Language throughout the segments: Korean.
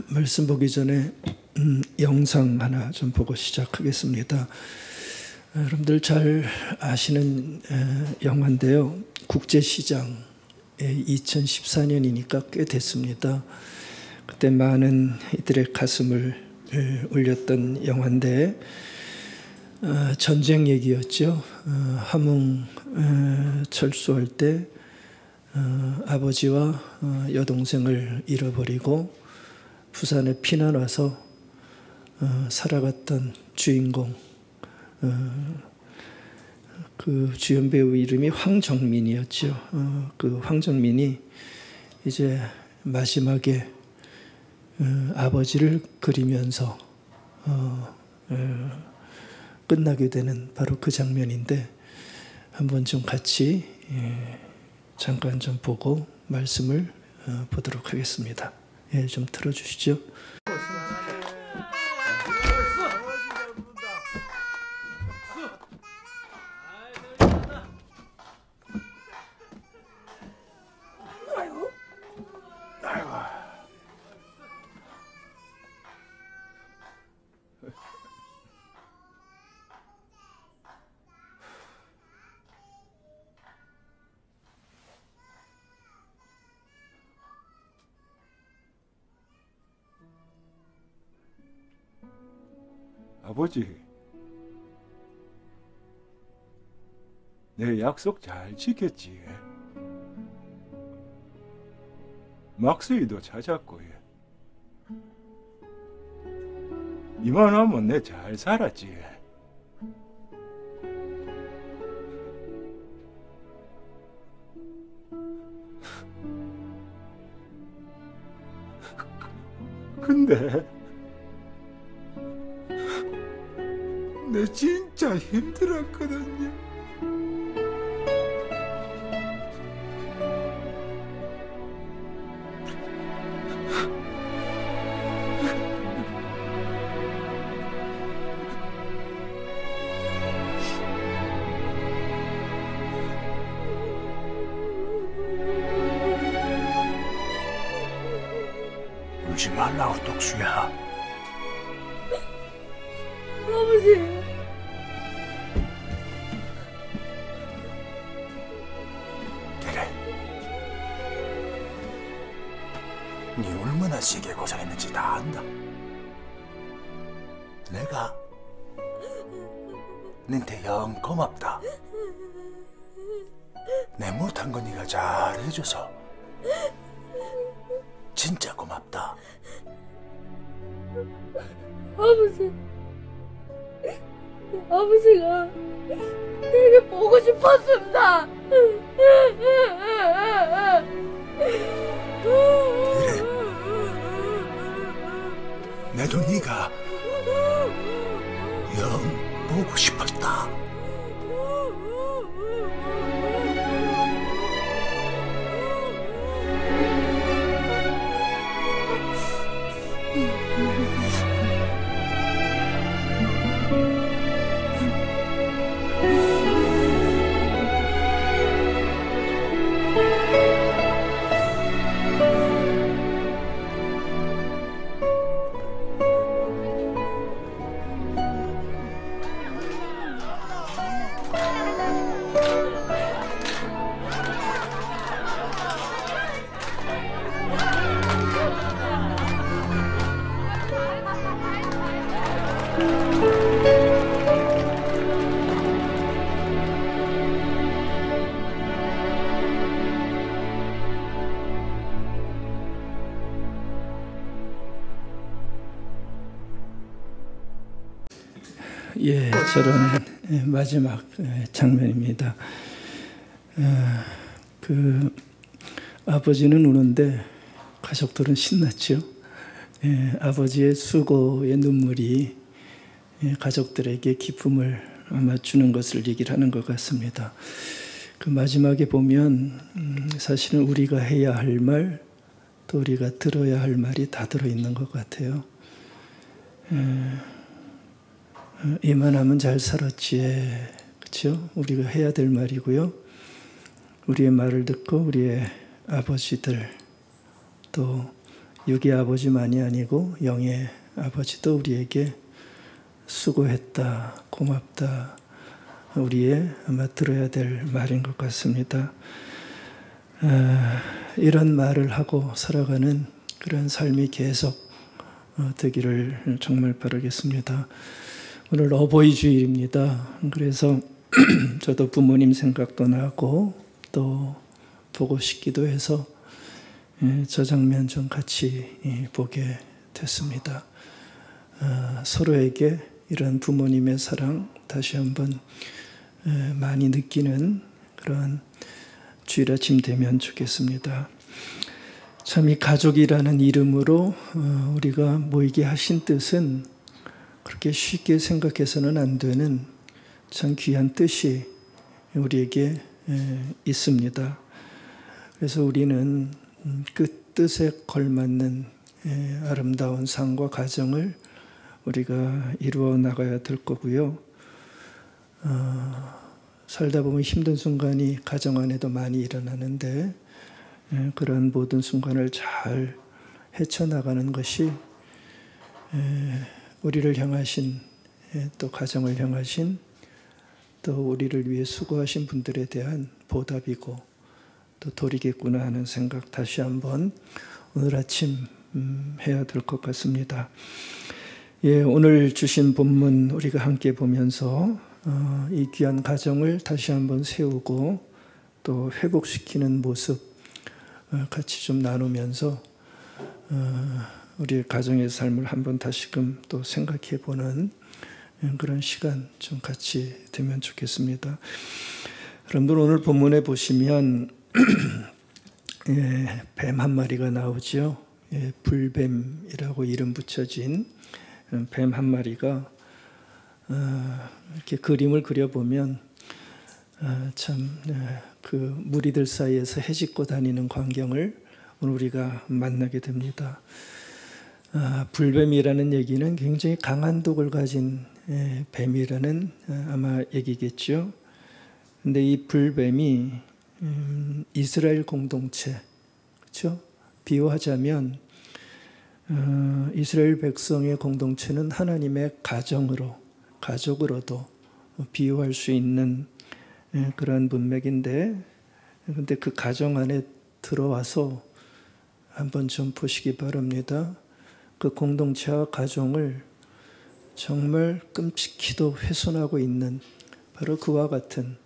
말씀 보기 전에 영상 하나 좀 보고 시작하겠습니다. 여러분들 잘 아시는 영화인데요. 국제시장 2014년이니까 꽤 됐습니다. 그때 많은 이들의 가슴을 울렸던 영화인데 전쟁 얘기였죠. 함흥 철수할 때 아버지와 여동생을 잃어버리고 부산에 피난 와서 살아갔던 주인공, 그 주연 배우 이름이 황정민이었죠. 그 황정민이 이제 마지막에 아버지를 그리면서 끝나게 되는 바로 그 장면인데 한번 좀 같이 잠깐 좀 보고 말씀을 보도록 하겠습니다. 예, 좀 틀어주시죠. 아버지, 내 약속 잘 지켰지? 막수이도 찾았고, 이만하면 내 잘 살았지? 근데 내 진짜 힘들었거든요. 울지 말라고, 똑수야. 아버지. 네 얼마나 세게 고생했는지 다 안다. 내가 너한테 영 고맙다. 내 못한 거 네가 잘해줘서 진짜 고맙다. 아버지, 아버지가 되게 보고 싶었습니다. 그래, 나도 네가 영 보고 싶었다. 예, 저런 마지막 장면입니다. 그 아버지는 우는데 가족들은 신났죠. 아버지의 수고의 눈물이 가족들에게 기쁨을 아마 주는 것을 얘기를 하는 것 같습니다. 그 마지막에 보면 사실은 우리가 해야 할 말, 또 우리가 들어야 할 말이 다 들어있는 것 같아요. 이만하면 잘 살았지. 그렇죠? 우리가 해야 될 말이고요. 우리의 말을 듣고 우리의 아버지들 또 육의 아버지만이 아니고 영의 아버지도 우리에게 수고했다, 고맙다, 우리의 아마 들어야 될 말인 것 같습니다. 이런 말을 하고 살아가는 그런 삶이 계속 되기를 정말 바라겠습니다. 오늘 어버이 주일입니다. 그래서 저도 부모님 생각도 나고 또 보고 싶기도 해서 저 장면 좀 같이 보게 됐습니다. 서로에게 이런 부모님의 사랑 다시 한번 많이 느끼는 그런 주일 아침 되면 좋겠습니다. 참 이 가족이라는 이름으로 우리가 모이게 하신 뜻은 그렇게 쉽게 생각해서는 안 되는 참 귀한 뜻이 우리에게 있습니다. 그래서 우리는 그 뜻에 걸맞는 아름다운 삶과 가정을 우리가 이루어 나가야 될 거고요. 살다 보면 힘든 순간이 가정 안에도 많이 일어나는데 그런 모든 순간을 잘 헤쳐나가는 것이 우리를 향하신 또 가정을 향하신 또 우리를 위해 수고하신 분들에 대한 보답이고 또 도리겠구나 하는 생각 다시 한번 오늘 아침 해야 될 것 같습니다. 오늘 주신 본문 우리가 함께 보면서 이 귀한 가정을 다시 한번 세우고 또 회복시키는 모습 같이 좀 나누면서 우리의 가정의 삶을 한번 다시금 또 생각해 보는 그런 시간 좀 같이 되면 좋겠습니다. 여러분들 오늘 본문에 보시면 뱀 한 마리가 나오죠. 불뱀이라고 이름 붙여진 뱀 한 마리가 이렇게 그림을 그려보면 참 그 무리들 사이에서 헤집고 다니는 광경을 오늘 우리가 만나게 됩니다. 불뱀이라는 얘기는 굉장히 강한 독을 가진 뱀이라는 아마 얘기겠죠. 근데 이 불뱀이 이스라엘 공동체, 그렇죠? 비유하자면 이스라엘 백성의 공동체는 하나님의 가족으로도 비유할 수 있는 그런 문맥인데, 근데 그 가정 안에 들어와서 한번 좀 보시기 바랍니다. 그 공동체와 가정을 정말 끔찍히도 훼손하고 있는 바로 그와 같은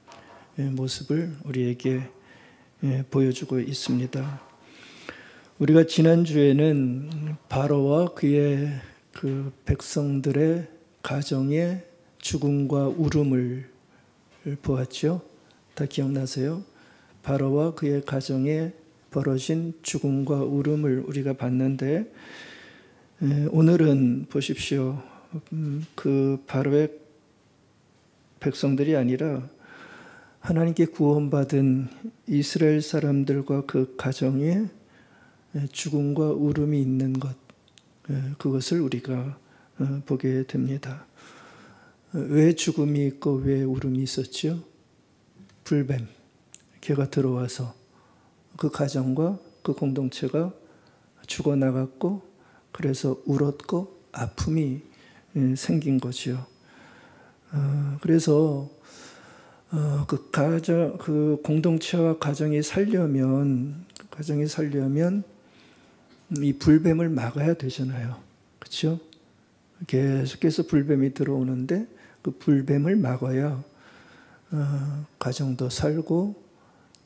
모습을 우리에게 보여주고 있습니다. 우리가 지난주에는 바로와 그의 그 백성들의 가정의 죽음과 울음을 보았죠. 다 기억나세요? 바로와 그의 가정에 벌어진 죽음과 울음을 우리가 봤는데 오늘은 보십시오. 그 바로의 백성들이 아니라 하나님께 구원받은 이스라엘 사람들과 그 가정에 죽음과 울음이 있는 것, 그것을 우리가 보게 됩니다. 왜 죽음이 있고 왜 울음이 있었죠? 불뱀, 걔가 들어와서 그 가정과 그 공동체가 죽어나갔고 그래서 울었고 아픔이 생긴 거죠. 그래서 그 공동체와 가정이 살려면 이 불뱀을 막아야 되잖아요. 그렇죠? 계속해서 불뱀이 들어오는데 그 불뱀을 막아야 가정도 살고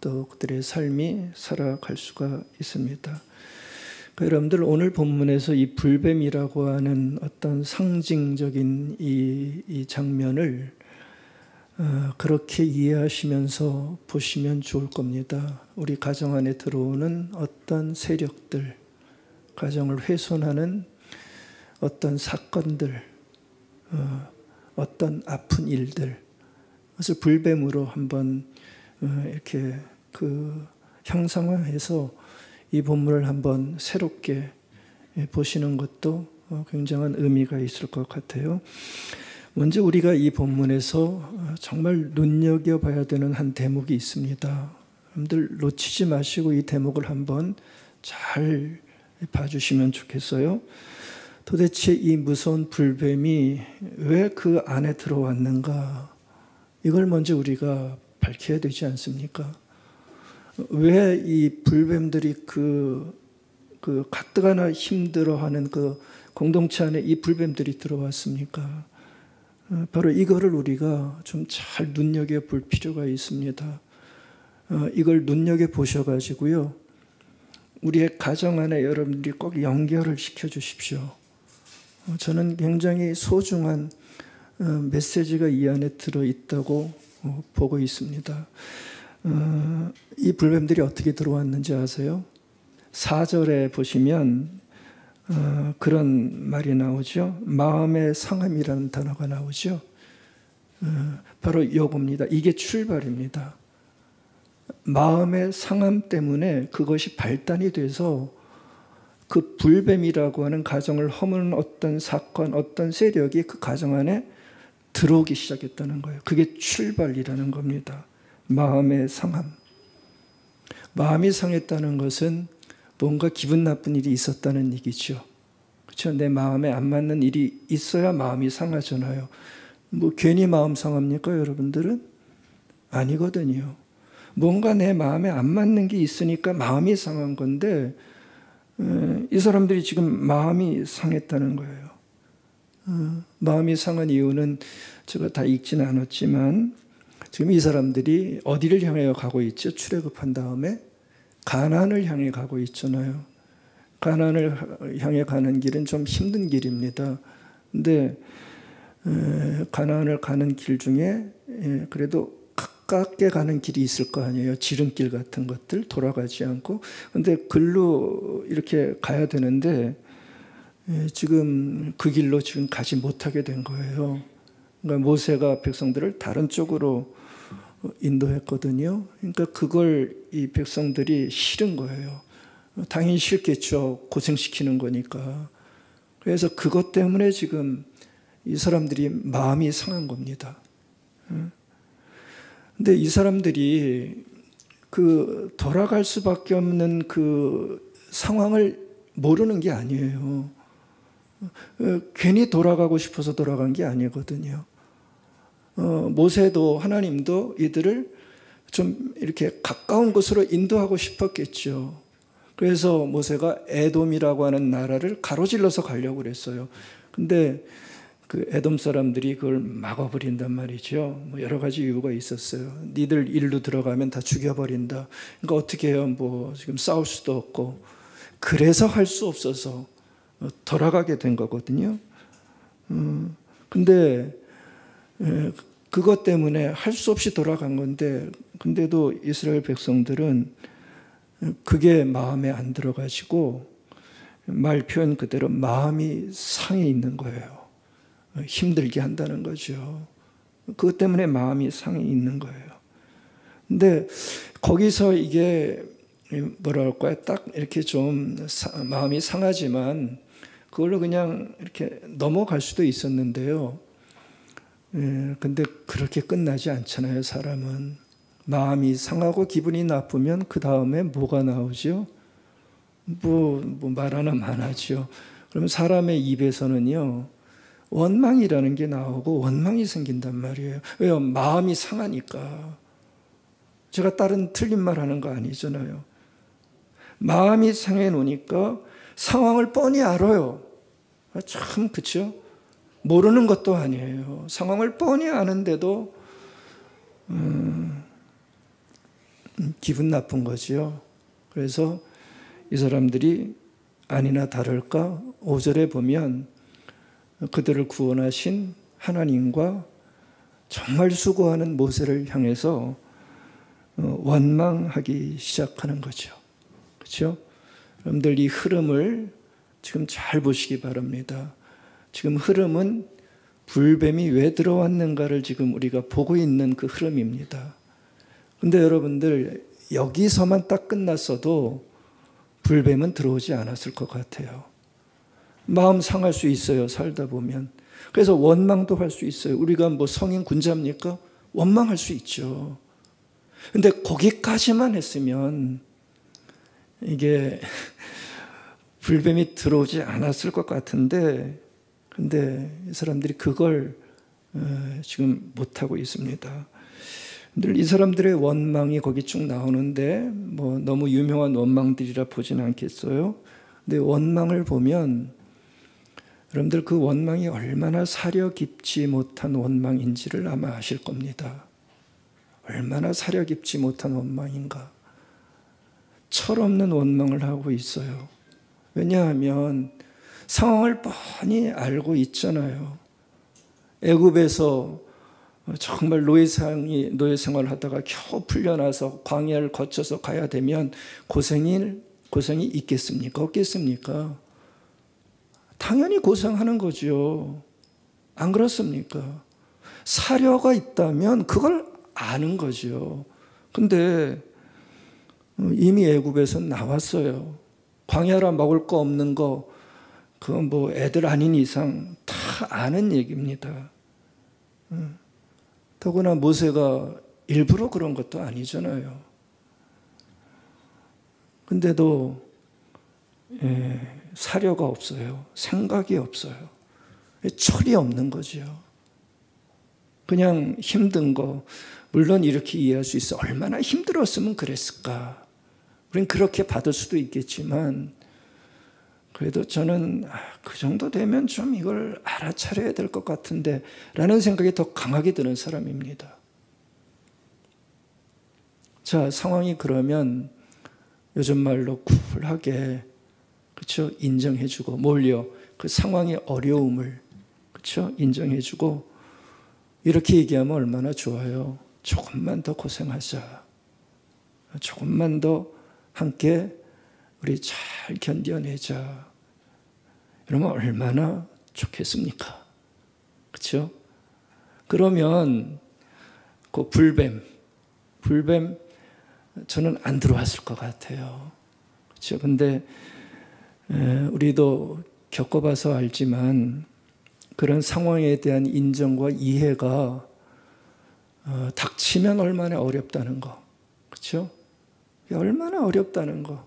또 그들의 삶이 살아갈 수가 있습니다. 그러니까 여러분들 오늘 본문에서 이 불뱀이라고 하는 어떤 상징적인 이 장면을 그렇게 이해하시면서 보시면 좋을 겁니다. 우리 가정 안에 들어오는 어떤 세력들, 가정을 훼손하는 어떤 사건들, 어떤 아픈 일들, 그것을 불뱀으로 한번 이렇게 그 형상화해서 이 본문을 한번 새롭게 보시는 것도 굉장한 의미가 있을 것 같아요. 먼저 우리가 이 본문에서 정말 눈여겨봐야 되는 한 대목이 있습니다. 여러분들 놓치지 마시고 이 대목을 한번 잘 봐주시면 좋겠어요. 도대체 이 무서운 불뱀이 왜 그 안에 들어왔는가? 이걸 먼저 우리가 밝혀야 되지 않습니까? 왜 이 불뱀들이 그 가뜩하나 힘들어하는 그 공동체 안에 이 불뱀들이 들어왔습니까? 바로 이거를 우리가 좀 잘 눈여겨볼 필요가 있습니다. 이걸 눈여겨보셔가지고요, 우리의 가정 안에 여러분들이 꼭 연결을 시켜주십시오. 저는 굉장히 소중한 메시지가 이 안에 들어있다고 보고 있습니다. 이 불뱀들이 어떻게 들어왔는지 아세요? 4절에 보시면 그런 말이 나오죠. 마음의 상함이라는 단어가 나오죠. 바로 이겁니다. 이게 출발입니다. 마음의 상함 때문에 그것이 발단이 돼서 그 불뱀이라고 하는 가정을 허무는 어떤 사건, 어떤 세력이 그 가정 안에 들어오기 시작했다는 거예요. 그게 출발이라는 겁니다. 마음의 상함. 마음이 상했다는 것은 뭔가 기분 나쁜 일이 있었다는 얘기죠. 그렇죠? 내 마음에 안 맞는 일이 있어야 마음이 상하잖아요. 뭐 괜히 마음 상합니까, 여러분들은? 아니거든요. 뭔가 내 마음에 안 맞는 게 있으니까 마음이 상한 건데, 이 사람들이 지금 마음이 상했다는 거예요. 마음이 상한 이유는 제가 다 읽지는 않았지만, 지금 이 사람들이 어디를 향해 가고 있죠? 출애굽한 다음에 가나안을 향해 가고 있잖아요. 가나안을 향해 가는 길은 좀 힘든 길입니다. 근데 가나안을 가는 길 중에 그래도 가깝게 가는 길이 있을 거 아니에요. 지름길 같은 것들 돌아가지 않고. 근데 글로 이렇게 가야 되는데 지금 그 길로 지금 가지 못하게 된 거예요. 그러니까 모세가 백성들을 다른 쪽으로 인도했거든요. 그러니까 그걸 이 백성들이 싫은 거예요. 당연히 싫겠죠. 고생시키는 거니까. 그래서 그것 때문에 지금 이 사람들이 마음이 상한 겁니다. 근데 이 사람들이 그 돌아갈 수밖에 없는 그 상황을 모르는 게 아니에요. 괜히 돌아가고 싶어서 돌아간 게 아니거든요. 모세도 하나님도 이들을 좀 이렇게 가까운 곳으로 인도하고 싶었겠죠. 그래서 모세가 에돔이라고 하는 나라를 가로질러서 가려고 그랬어요. 근데 그 에돔 사람들이 그걸 막아버린단 말이죠. 뭐 여러 가지 이유가 있었어요. 니들 일로 들어가면 다 죽여버린다. 그러니까 어떻게 해요? 뭐 지금 싸울 수도 없고. 그래서 할 수 없어서 돌아가게 된 거거든요. 근데 그것 때문에 할 수 없이 돌아간 건데, 근데도 이스라엘 백성들은 그게 마음에 안 들어가지고 말 표현 그대로 마음이 상해 있는 거예요. 힘들게 한다는 거죠. 그것 때문에 마음이 상해 있는 거예요. 근데 거기서 이게 뭐랄까요? 딱 이렇게 좀 마음이 상하지만 그걸로 그냥 이렇게 넘어갈 수도 있었는데요. 근데 그렇게 끝나지 않잖아요, 사람은. 마음이 상하고 기분이 나쁘면 그 다음에 뭐가 나오죠? 뭐 말 하나만 하죠. 그러면 사람의 입에서는요, 원망이라는 게 나오고 원망이 생긴단 말이에요. 왜요? 마음이 상하니까. 제가 다른 틀린 말 하는 거 아니잖아요. 마음이 상해 놓으니까 상황을 뻔히 알아요. 참, 그쵸? 모르는 것도 아니에요. 상황을 뻔히 아는데도 기분 나쁜 거죠. 그래서 이 사람들이 아니나 다를까 5절에 보면 그들을 구원하신 하나님과 정말 수고하는 모세를 향해서 원망하기 시작하는 거죠. 그렇죠? 여러분들 이 흐름을 지금 잘 보시기 바랍니다. 지금 흐름은 불뱀이 왜 들어왔는가를 지금 우리가 보고 있는 그 흐름입니다. 근데 여러분들 여기서만 딱 끝났어도 불뱀은 들어오지 않았을 것 같아요. 마음 상할 수 있어요, 살다 보면. 그래서 원망도 할 수 있어요. 우리가 뭐 성인 군자입니까? 원망할 수 있죠. 근데 거기까지만 했으면 이게 불뱀이 들어오지 않았을 것 같은데, 근데 이 사람들이 그걸 지금 못하고 있습니다. 늘 이 사람들의 원망이 거기 쭉 나오는데 뭐 너무 유명한 원망들이라 보지는 않겠어요. 근데 원망을 보면 여러분들 그 원망이 얼마나 사려 깊지 못한 원망인지를 아마 아실 겁니다. 얼마나 사려 깊지 못한 원망인가. 철없는 원망을 하고 있어요. 왜냐하면 상황을 뻔히 알고 있잖아요. 애굽에서 정말 노예 생활을 하다가 겨우 풀려나서 광야를 거쳐서 가야 되면 고생이 있겠습니까? 없겠습니까? 당연히 고생하는 거죠. 안 그렇습니까? 사려가 있다면 그걸 아는 거죠. 근데 이미 애굽에서 나왔어요. 광야라 먹을 거 없는 거, 그건 뭐 애들 아닌 이상 다 아는 얘기입니다. 더구나 모세가 일부러 그런 것도 아니잖아요. 근데도 사려가 없어요. 생각이 없어요. 철이 없는 거죠. 그냥 힘든 거, 물론 이렇게 이해할 수 있어. 얼마나 힘들었으면 그랬을까. 우린 그렇게 받을 수도 있겠지만 그래도 저는 그 정도 되면 좀 이걸 알아차려야 될 것 같은데 라는 생각이 더 강하게 드는 사람입니다. 자, 상황이 그러면 요즘 말로 쿨하게, 그렇죠? 인정해주고, 뭘요? 그 상황의 어려움을, 그렇죠? 인정해주고, 이렇게 얘기하면 얼마나 좋아요. 조금만 더 고생하자. 조금만 더 함께 우리 잘 견뎌내자. 이러면 얼마나 좋겠습니까? 그렇죠? 그러면 그 불뱀 저는 안 들어왔을 것 같아요. 그렇죠? 근데 우리도 겪어봐서 알지만 그런 상황에 대한 인정과 이해가 닥치면 얼마나 어렵다는 거. 그렇죠? 얼마나 어렵다는 거.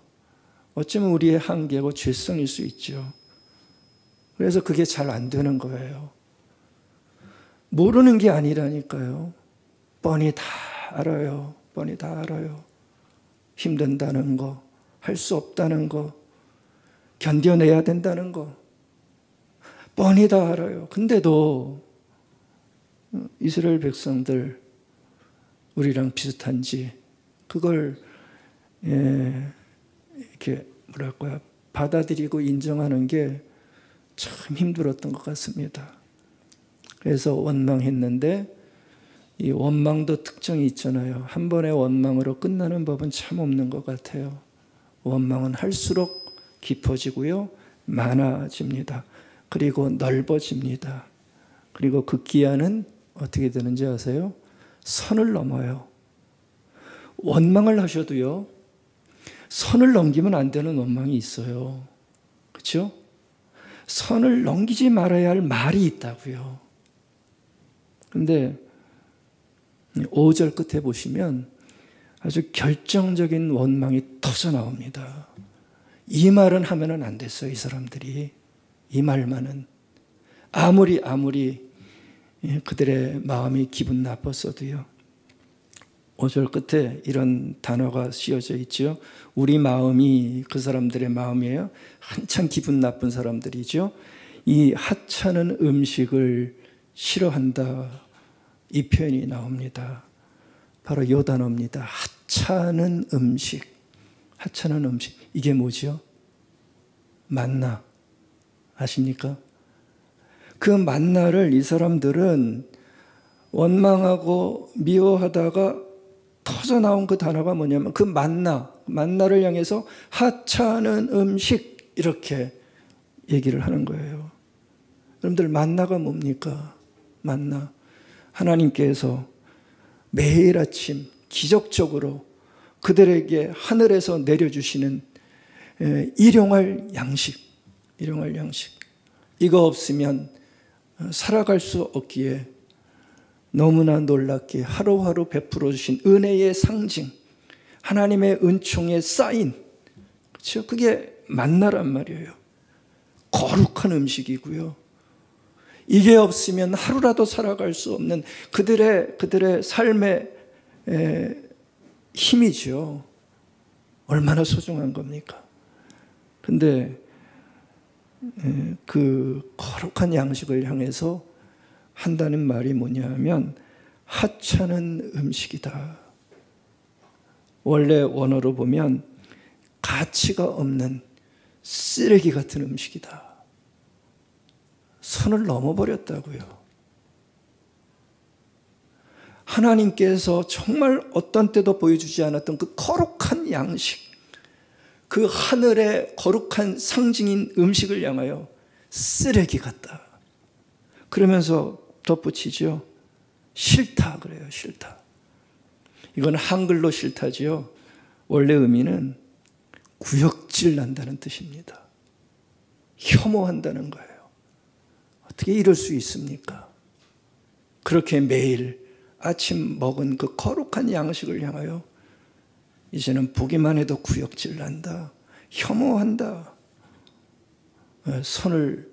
어쩌면 우리의 한계고 죄성일 수 있죠. 그래서 그게 잘 안 되는 거예요. 모르는 게 아니라니까요. 뻔히 다 알아요. 뻔히 다 알아요. 힘든다는 거, 할 수 없다는 거, 견뎌내야 된다는 거, 뻔히 다 알아요. 근데도 이스라엘 백성들, 우리랑 비슷한지 그걸 이렇게 뭐랄까요, 받아들이고 인정하는 게 참 힘들었던 것 같습니다. 그래서 원망했는데 이 원망도 특징이 있잖아요. 한 번의 원망으로 끝나는 법은 참 없는 것 같아요. 원망은 할수록 깊어지고요, 많아집니다. 그리고 넓어집니다. 그리고 그 기한은 어떻게 되는지 아세요? 선을 넘어요. 원망을 하셔도요, 선을 넘기면 안 되는 원망이 있어요. 그렇죠? 선을 넘기지 말아야 할 말이 있다고요. 그런데 5절 끝에 보시면 아주 결정적인 원망이 터져 나옵니다. 이 말은 하면은 안 됐어요, 이 사람들이. 이 말만은. 아무리 그들의 마음이 기분 나빴어도요. 5절 끝에 이런 단어가 씌어져 있죠. 우리 마음이 그 사람들의 마음이에요. 한참 기분 나쁜 사람들이죠. 이 하찮은 음식을 싫어한다. 이 표현이 나옵니다. 바로 이 단어입니다. 하찮은 음식. 하찮은 음식. 이게 뭐죠? 만나. 아십니까? 그 만나를 이 사람들은 원망하고 미워하다가 터져 나온 그 단어가 뭐냐면 그 만나를 향해서 하찮은 음식 이렇게 얘기를 하는 거예요. 여러분들 만나가 뭡니까? 만나. 하나님께서 매일 아침 기적적으로 그들에게 하늘에서 내려주시는 일용할 양식. 이거 없으면 살아갈 수 없기에 너무나 놀랍게 하루하루 베풀어 주신 은혜의 상징, 하나님의 은총의 사인, 그렇죠? 그게 만나란 말이에요. 거룩한 음식이고요. 이게 없으면 하루라도 살아갈 수 없는 그들의 삶의 힘이죠. 얼마나 소중한 겁니까? 근데 그 거룩한 양식을 향해서 한다는 말이 뭐냐면 하찮은 음식이다. 원래 원어로 보면 가치가 없는 쓰레기 같은 음식이다. 선을 넘어버렸다고요. 하나님께서 정말 어떤 때도 보여주지 않았던 그 거룩한 양식, 그 하늘의 거룩한 상징인 음식을 향하여 쓰레기 같다. 그러면서 덧붙이죠. 싫다 그래요. 싫다. 이건 한글로 싫다지요. 원래 의미는 구역질 난다는 뜻입니다. 혐오한다는 거예요. 어떻게 이럴 수 있습니까? 그렇게 매일 아침 먹은 그 거룩한 양식을 향하여 이제는 보기만 해도 구역질 난다. 혐오한다. 선을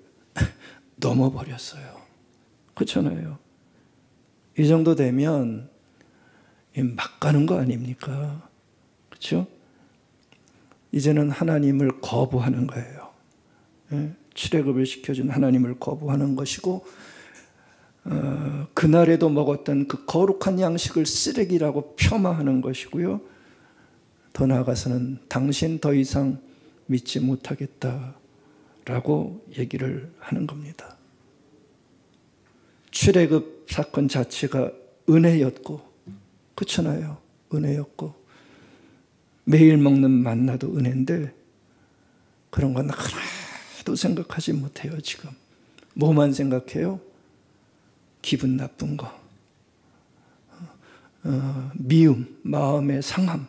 넘어버렸어요. 그렇잖아요. 이 정도 되면 막 가는 거 아닙니까? 그렇죠? 이제는 하나님을 거부하는 거예요. 출애굽을 시켜준 하나님을 거부하는 것이고 그날에도 먹었던 그 거룩한 양식을 쓰레기라고 폄하하는 것이고요. 더 나아가서는 당신 더 이상 믿지 못하겠다라고 얘기를 하는 겁니다. 출애굽 사건 자체가 은혜였고, 그렇잖아요. 은혜였고 매일 먹는 만나도 은혜인데 그런 건 하나도 생각하지 못해요. 지금 뭐만 생각해요? 기분 나쁜 거, 미움, 마음의 상함,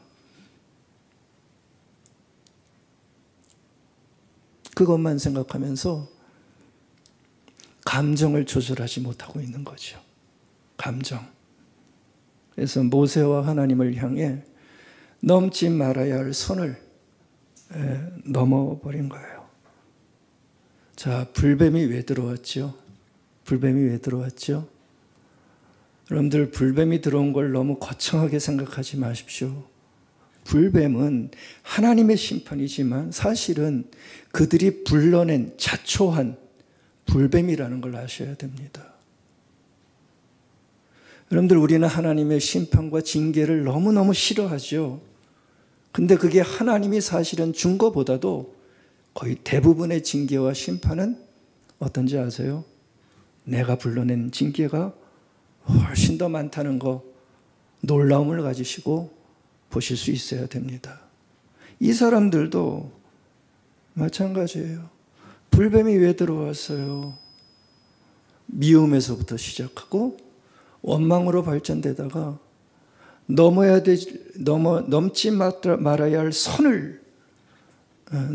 그것만 생각하면서 감정을 조절하지 못하고 있는 거죠. 감정. 그래서 모세와 하나님을 향해 넘지 말아야 할 선을 넘어버린 거예요. 자, 불뱀이 왜 들어왔죠? 불뱀이 왜 들어왔죠? 여러분들, 불뱀이 들어온 걸 너무 거창하게 생각하지 마십시오. 불뱀은 하나님의 심판이지만 사실은 그들이 불러낸 자초한 불뱀이라는 걸 아셔야 됩니다. 여러분들, 우리는 하나님의 심판과 징계를 너무너무 싫어하죠. 근데 그게 하나님이 사실은 준 것보다도 거의 대부분의 징계와 심판은 어떤지 아세요? 내가 불러낸 징계가 훨씬 더 많다는 거, 놀라움을 가지시고 보실 수 있어야 됩니다. 이 사람들도 마찬가지예요. 불뱀이 왜 들어왔어요? 미움에서부터 시작하고 원망으로 발전되다가 넘지 말아야 할 선을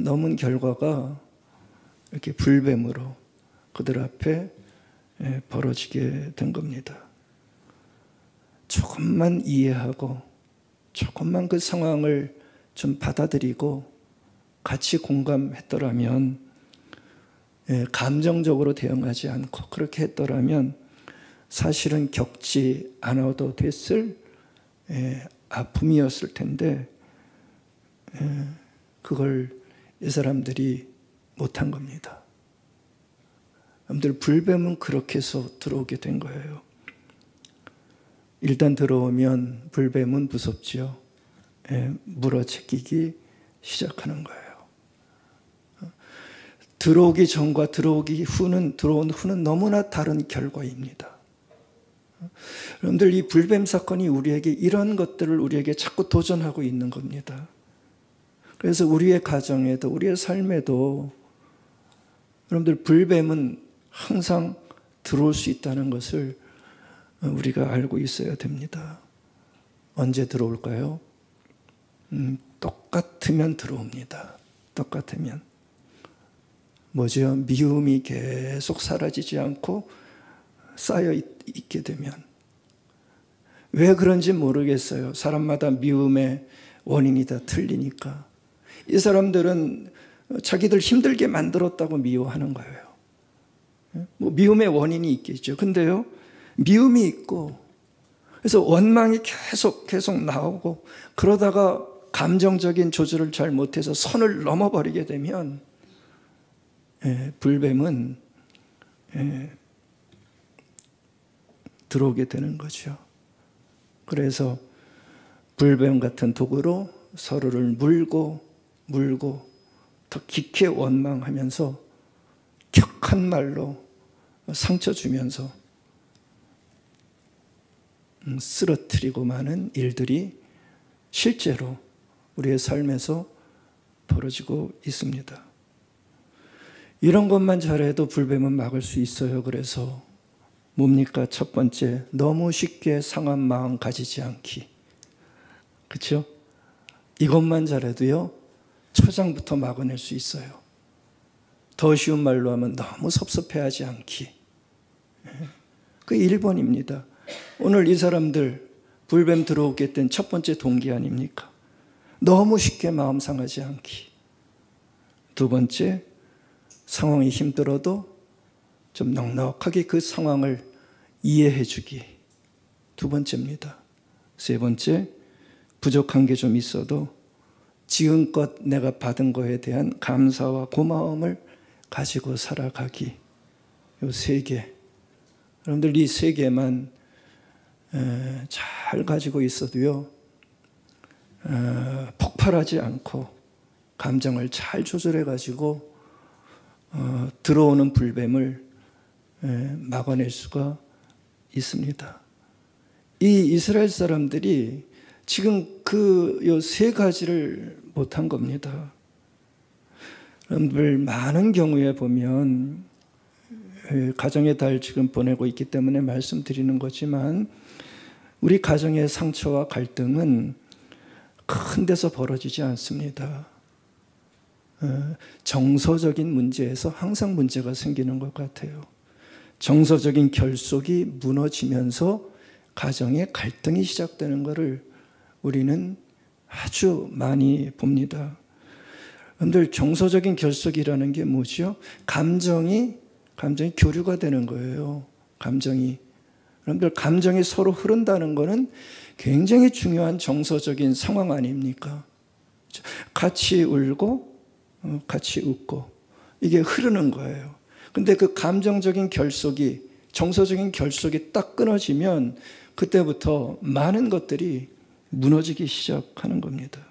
넘은 결과가 이렇게 불뱀으로 그들 앞에 벌어지게 된 겁니다. 조금만 이해하고 조금만 그 상황을 좀 받아들이고 같이 공감했더라면, 감정적으로 대응하지 않고 그렇게 했더라면 사실은 겪지 않아도 됐을 아픔이었을 텐데 그걸 이 사람들이 못한 겁니다. 여러분들, 불뱀은 그렇게 해서 들어오게 된 거예요. 일단 들어오면 불뱀은 무섭죠. 물어채기기 시작하는 거예요. 들어오기 전과 들어온 후는 너무나 다른 결과입니다. 여러분들, 이 불뱀 사건이 우리에게 이런 것들을 우리에게 자꾸 도전하고 있는 겁니다. 그래서 우리의 가정에도 우리의 삶에도 여러분들, 불뱀은 항상 들어올 수 있다는 것을 우리가 알고 있어야 됩니다. 언제 들어올까요? 똑같으면 들어옵니다. 똑같으면. 뭐죠? 미움이 계속 사라지지 않고 쌓여 있게 되면. 왜 그런지 모르겠어요. 사람마다 미움의 원인이 다 틀리니까. 이 사람들은 자기들 힘들게 만들었다고 미워하는 거예요. 뭐 미움의 원인이 있겠죠. 근데요, 미움이 있고, 그래서 원망이 계속 나오고, 그러다가 감정적인 조절을 잘 못해서 선을 넘어버리게 되면 불뱀은 들어오게 되는 거죠. 그래서 불뱀 같은 독으로 서로를 물고 더 깊게 원망하면서 격한 말로 상처 주면서 쓰러뜨리고 마는 일들이 실제로 우리의 삶에서 벌어지고 있습니다. 이런 것만 잘해도 불뱀은 막을 수 있어요. 그래서 뭡니까? 첫 번째, 너무 쉽게 상한 마음 가지지 않기. 그렇죠? 이것만 잘해도요, 초장부터 막아낼 수 있어요. 더 쉬운 말로 하면 너무 섭섭해하지 않기. 그 1번입니다. 오늘 이 사람들 불뱀 들어오게 된 첫 번째 동기 아닙니까? 너무 쉽게 마음 상하지 않기. 두 번째, 상황이 힘들어도 좀 넉넉하게 그 상황을 이해해 주기. 두 번째입니다. 세 번째, 부족한 게 좀 있어도 지금껏 내가 받은 거에 대한 감사와 고마움을 가지고 살아가기. 이 세 개. 여러분들 이 세 개만 잘 가지고 있어도요, 폭발하지 않고 감정을 잘 조절해 가지고 들어오는 불뱀을 막아낼 수가 있습니다. 이 이스라엘 사람들이 지금 그 세 가지를 못한 겁니다. 여러분들 많은 경우에 보면 가정의 달 지금 보내고 있기 때문에 말씀드리는 거지만 우리 가정의 상처와 갈등은 큰 데서 벌어지지 않습니다. 정서적인 문제에서 항상 문제가 생기는 것 같아요. 정서적인 결속이 무너지면서 가정의 갈등이 시작되는 것을 우리는 아주 많이 봅니다. 여러분들 정서적인 결속이라는 게 뭐죠? 감정이 교류가 되는 거예요. 여러분들 감정이 서로 흐른다는 것은 굉장히 중요한 정서적인 상황 아닙니까? 같이 울고 같이 웃고 이게 흐르는 거예요. 근데 그 감정적인 결속이, 정서적인 결속이 딱 끊어지면 그때부터 많은 것들이 무너지기 시작하는 겁니다.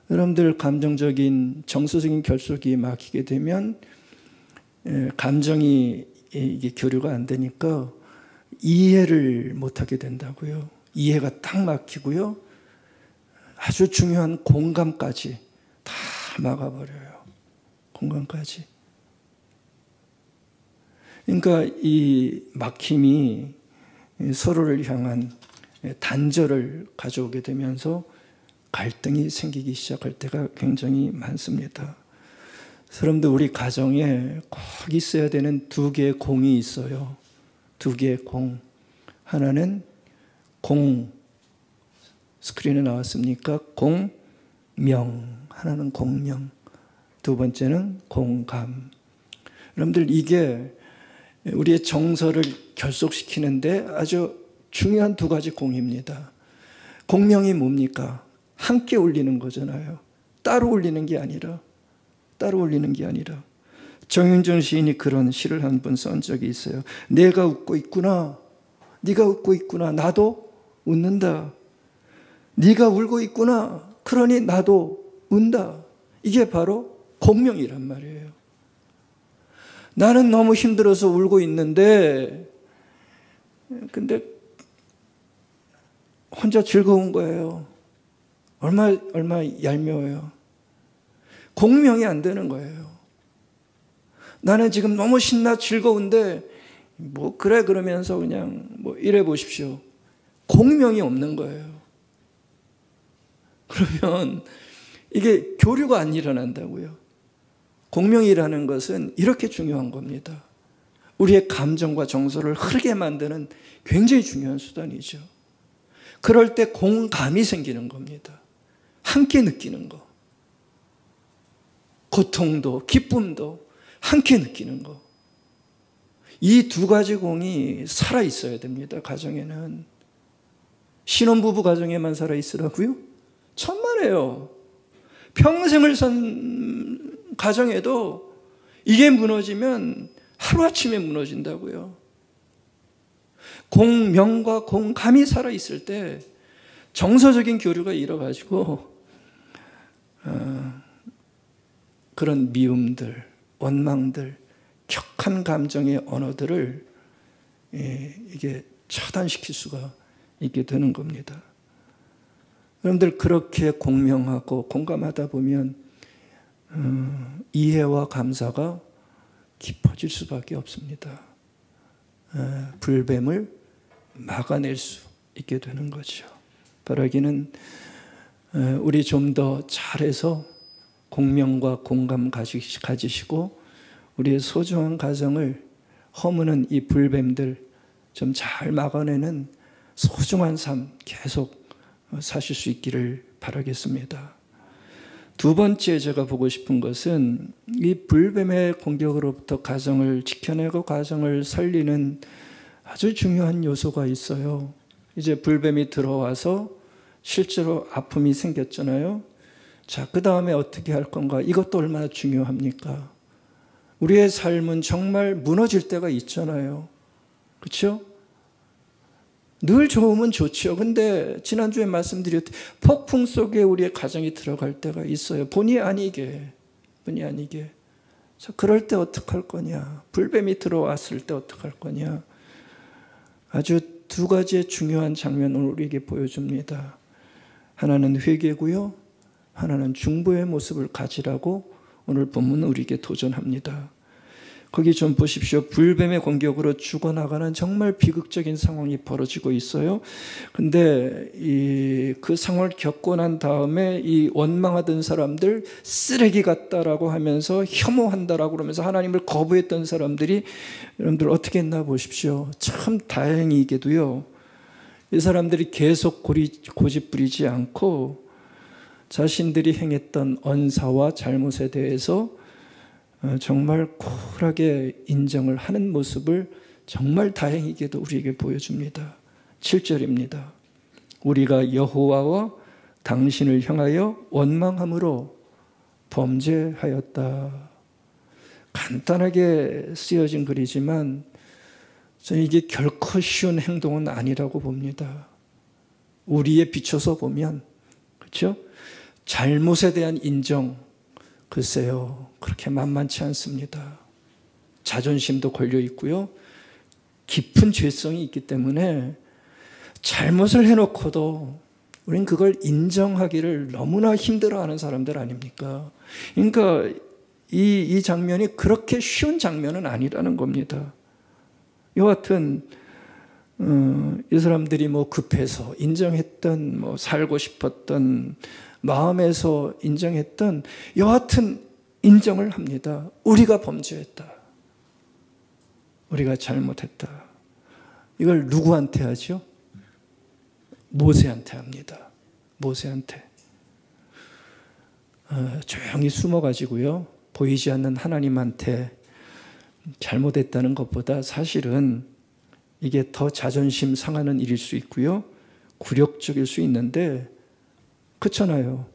여러분들 감정적인, 정서적인 결속이 막히게 되면 감정이 이게 교류가 안 되니까 이해를 못하게 된다고요. 이해가 딱 막히고요. 아주 중요한 공감까지 다 막아버려요. 공감까지. 그러니까 이 막힘이 서로를 향한 단절을 가져오게 되면서 갈등이 생기기 시작할 때가 굉장히 많습니다. 여러분들 우리 가정에 꼭 있어야 되는 두 개의 공이 있어요. 두 개의 공. 하나는 공, 스크린에 나왔습니까? 공명. 하나는 공명. 두 번째는 공감. 여러분들 이게 우리의 정서를 결속시키는데 아주 중요한 두 가지 공입니다. 공명이 뭡니까? 함께 울리는 거잖아요. 따로 울리는 게 아니라. 정윤준 시인이 그런 시를 한 번 쓴 적이 있어요. 내가 웃고 있구나. 네가 웃고 있구나. 나도 웃는다. 네가 울고 있구나. 그러니 나도 운다. 이게 바로 공명이란 말이에요. 나는 너무 힘들어서 울고 있는데 근데 혼자 즐거운 거예요. 얼마 얄미워요. 공명이 안 되는 거예요. 나는 지금 너무 신나 즐거운데 뭐 그래 그러면서 그냥 뭐 이래 보십시오. 공명이 없는 거예요. 그러면 이게 교류가 안 일어난다고요. 공명이라는 것은 이렇게 중요한 겁니다. 우리의 감정과 정서를 흐르게 만드는 굉장히 중요한 수단이죠. 그럴 때 공감이 생기는 겁니다. 함께 느끼는 거. 고통도 기쁨도 함께 느끼는 거. 이 두 가지 공이 살아 있어야 됩니다. 가정에는. 신혼부부 가정에만 살아 있으라고요? 천만에요. 평생을 산 가정에도 이게 무너지면 하루아침에 무너진다고요. 공명과 공감이 살아있을 때 정서적인 교류가 일어가지고 그런 미움들, 원망들, 격한 감정의 언어들을 이게 차단시킬 수가 있게 되는 겁니다. 여러분들 그렇게 공명하고 공감하다 보면 이해와 감사가 깊어질 수밖에 없습니다. 불뱀을 막아낼 수 있게 되는 거죠. 바라기는 우리 좀 더 잘해서 공명과 공감 가지시고 우리의 소중한 가정을 허무는 이 불뱀들 좀 잘 막아내는 소중한 삶 계속 사실 수 있기를 바라겠습니다. 두 번째 제가 보고 싶은 것은 이 불뱀의 공격으로부터 가정을 지켜내고 가정을 살리는 아주 중요한 요소가 있어요. 이제 불뱀이 들어와서 실제로 아픔이 생겼잖아요. 자, 그 다음에 어떻게 할 건가? 이것도 얼마나 중요합니까? 우리의 삶은 정말 무너질 때가 있잖아요. 그렇죠? 늘 좋으면 좋죠. 근데 지난주에 말씀드렸듯이 폭풍 속에 우리의 가정이 들어갈 때가 있어요. 본의 아니게. 자, 그럴 때 어떡할 거냐? 불뱀이 들어왔을 때 어떡할 거냐? 아주 두 가지의 중요한 장면을 우리에게 보여줍니다. 하나는 회개고요. 하나는 중보의 모습을 가지라고 오늘 본문은 우리에게 도전합니다. 거기 좀 보십시오. 불뱀의 공격으로 죽어나가는 정말 비극적인 상황이 벌어지고 있어요. 근데 그 상황을 겪고 난 다음에 이 원망하던 사람들 쓰레기 같다라고 하면서 혐오한다라고 그러면서 하나님을 거부했던 사람들이 여러분들 어떻게 했나 보십시오. 참 다행이게도요. 이 사람들이 계속 고집 부리지 않고 자신들이 행했던 언사와 잘못에 대해서 정말 쿨하게 인정을 하는 모습을 정말 다행히게도 우리에게 보여줍니다. 7절입니다. 우리가 여호와와 당신을 향하여 원망함으로 범죄하였다. 간단하게 쓰여진 글이지만 저는 이게 결코 쉬운 행동은 아니라고 봅니다. 우리에 비춰서 보면, 그렇죠? 잘못에 대한 인정, 글쎄요, 그렇게 만만치 않습니다. 자존심도 걸려 있고요. 깊은 죄성이 있기 때문에 잘못을 해놓고도 우린 그걸 인정하기를 너무나 힘들어하는 사람들 아닙니까? 그러니까 이 장면이 그렇게 쉬운 장면은 아니라는 겁니다. 여하튼 이 사람들이 뭐 급해서 인정했던, 뭐 살고 싶었던, 마음에서 인정했던, 여하튼 인정을 합니다. 우리가 범죄했다. 우리가 잘못했다. 이걸 누구한테 하죠? 모세한테 합니다. 모세한테. 조용히 숨어가지고요. 보이지 않는 하나님한테 잘못했다는 것보다 사실은 이게 더 자존심 상하는 일일 수 있고요. 굴욕적일 수 있는데, 그렇잖아요.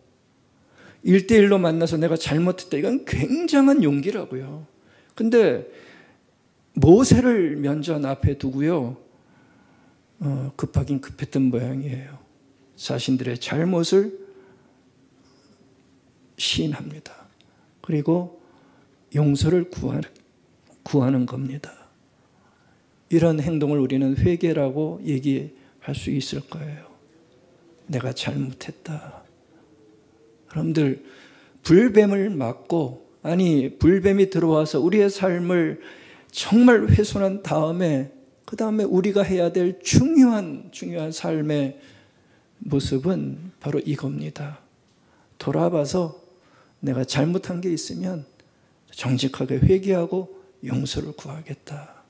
1대1로 만나서 내가 잘못했다. 이건 굉장한 용기라고요. 근데 모세를 면전 앞에 두고요. 급하긴 급했던 모양이에요. 자신들의 잘못을 시인합니다. 그리고 용서를 구하는 겁니다. 이런 행동을 우리는 회개라고 얘기할 수 있을 거예요. 내가 잘못했다. 여러분들, 불뱀을 막고, 아니 불뱀이 들어와서 우리의 삶을 정말 훼손한 다음에 그 다음에 우리가 해야 될 중요한 삶의 모습은 바로 이겁니다. 돌아봐서 내가 잘못한 게 있으면 정직하게 회개하고 용서를 구하겠다.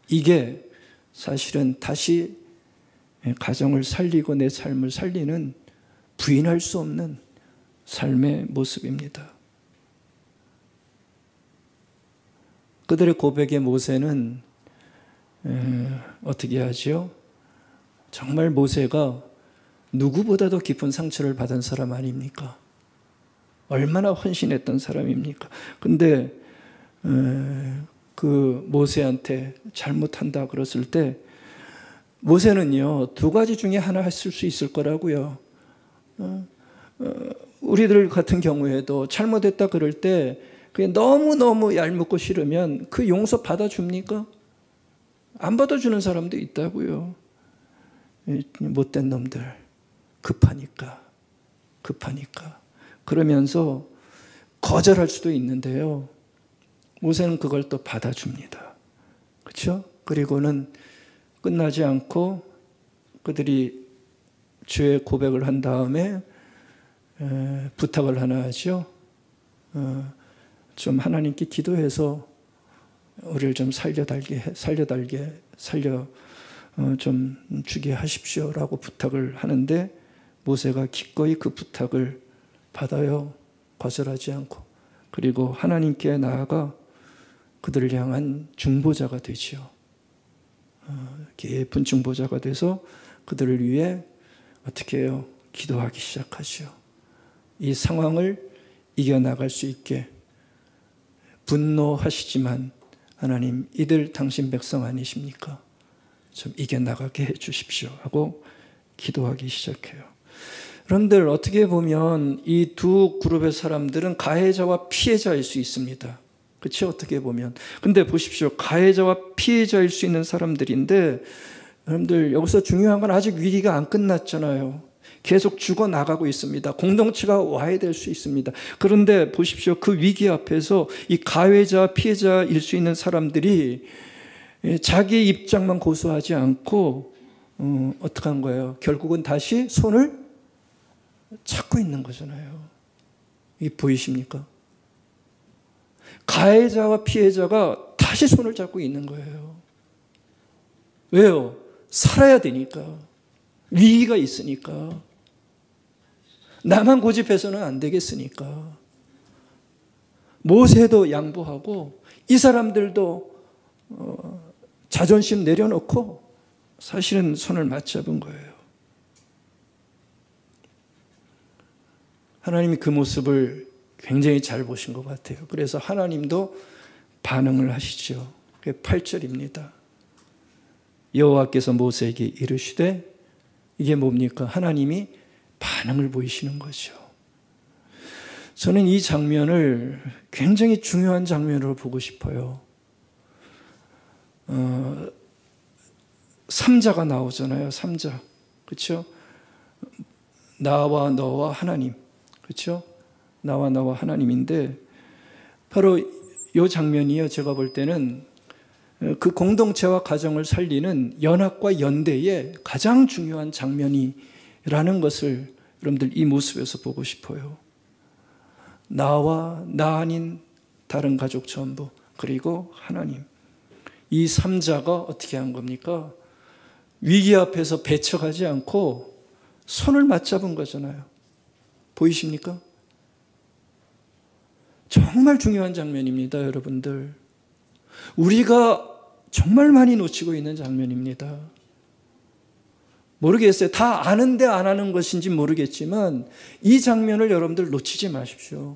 이게 사실은 다시 가정을 살리고 내 삶을 살리는 부인할 수 없는 삶의 모습입니다. 그들의 고백에 모세는 어떻게 하지요? 정말 모세가 누구보다도 깊은 상처를 받은 사람 아닙니까? 얼마나 헌신했던 사람입니까? 근데 그 모세한테 잘못한다 그랬을 때 모세는요, 두 가지 중에 하나 했을 수 있을 거라고요. 우리들 같은 경우에도 잘못했다 그럴 때 그게 너무너무 얄밉고 싫으면 그 용서 받아줍니까? 안 받아주는 사람도 있다고요. 못된 놈들, 급하니까. 그러면서 거절할 수도 있는데요. 모세는 그걸 또 받아줍니다. 그렇죠? 그리고는 끝나지 않고 그들이 죄의 고백을 한 다음에 부탁을 하나 하죠. 좀 하나님께 기도해서 우리를 좀 살려 좀 주게 하십시오라고 부탁을 하는데 모세가 기꺼이 그 부탁을 받아요. 거절하지 않고. 그리고 하나님께 나아가 그들을 향한 중보자가 되지요. 예쁜 중보자가 돼서 그들을 위해 어떻게 해요? 기도하기 시작하죠. 이 상황을 이겨나갈 수 있게 분노하시지만 하나님 이들 당신 백성 아니십니까? 좀 이겨나가게 해 주십시오 하고 기도하기 시작해요. 여러분들 어떻게 보면 이 두 그룹의 사람들은 가해자와 피해자일 수 있습니다. 그렇죠? 어떻게 보면. 근데 보십시오. 가해자와 피해자일 수 있는 사람들인데 여러분들 여기서 중요한 건 아직 위기가 안 끝났잖아요. 계속 죽어나가고 있습니다. 공동체가 와야 될 수 있습니다. 그런데 보십시오. 그 위기 앞에서 이 가해자, 피해자일 수 있는 사람들이 자기 입장만 고수하지 않고 어떻게 한 거예요? 결국은 다시 손을 찾고 있는 거잖아요. 이게 보이십니까? 가해자와 피해자가 다시 손을 잡고 있는 거예요. 왜요? 살아야 되니까. 위기가 있으니까. 나만 고집해서는 안 되겠으니까. 모세도 양보하고 이 사람들도 자존심 내려놓고 사실은 손을 맞잡은 거예요. 하나님이 그 모습을 굉장히 잘 보신 것 같아요. 그래서 하나님도 반응을 하시죠. 그게 8절입니다. 여호와께서 모세에게 이르시되 이게 뭡니까? 하나님이 반응을 보이시는 거죠. 저는 이 장면을 굉장히 중요한 장면으로 보고 싶어요. 삼자가 나오잖아요. 삼자. 그렇죠? 나와 너와 하나님. 그렇죠? 나와 너와 하나님인데 바로 이 장면이요. 제가 볼 때는 그 공동체와 가정을 살리는 연합과 연대의 가장 중요한 장면이라는 것을 여러분들 이 모습에서 보고 싶어요. 나와 나 아닌 다른 가족 전부 그리고 하나님. 이 삼자가 어떻게 한 겁니까? 위기 앞에서 배척하지 않고 손을 맞잡은 거잖아요. 보이십니까? 정말 중요한 장면입니다, 여러분들. 우리가 정말 많이 놓치고 있는 장면입니다. 모르겠어요. 다 아는데 안 하는 것인지 모르겠지만 이 장면을 여러분들 놓치지 마십시오.